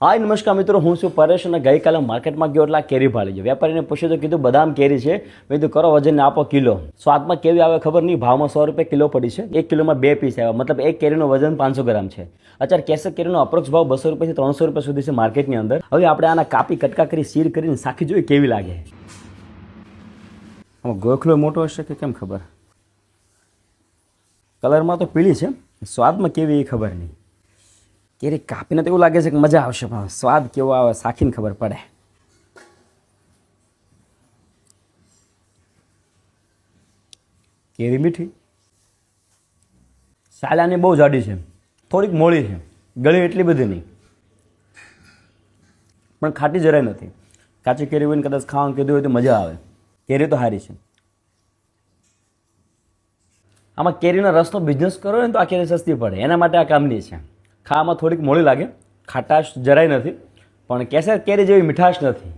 હાય નમસ્કાર મિત્રો, હું છું પરેશ અને ગઈકાલે માર્કેટમાં ગયો એટલે કેરી ભાળી ગયો. વેપારીને પૂછ્યું તો કીધું બદામ કેરી છે. મેં કીધું કરો વજનને આપો કિલો. સ્વાદમાં કેવી આવે ખબર નહીં, ભાવમાં 100 રૂપિયા કિલો પડી છે. 1 કિલોમાં 2 પીસ આવ્યા, મતલબ એક કેરીનું વજન 500 ગ્રામ છે. અત્યારે કેસર કેરીનો અપ્રોક્સ ભાવ 200 રૂપિયાથી 300 રૂપિયા સુધી છે માર્કેટની અંદર. હવે આપણે આના કાપી કટકા કરી સીર કરીને સાખી જોઈએ કેવી લાગે. આમાં ગોખલો મોટો હશે કે કેમ ખબર. કલરમાં તો પીળી છે, સ્વાદમાં કેવી એ ખબર નહીં. કેરી કાપીને તો એવું લાગે છે કે મજા આવશે, પણ સ્વાદ કેવો આવે સાખીને ખબર પડે. કેરી મીઠી, સાલાની બહુ જાડી છે, થોડીક મોળી છે, ગળી એટલી બધી નહીં, પણ ખાટી જરાય નથી. કાચી કેરી હોય ને કદાચ ખાવાનું કીધું હોય તો મજા આવે. કેરી તો સારી છે. આમાં કેરીના રસનો બિઝનેસ કરો ને તો આ કેરી સસ્તી પડે, એના માટે આ કામની છે. ખાવામાં થોડીક મોડી લાગે, ખાટાશ જરાય નથી, પણ કેસર કેરી જેવી મીઠાશ નથી.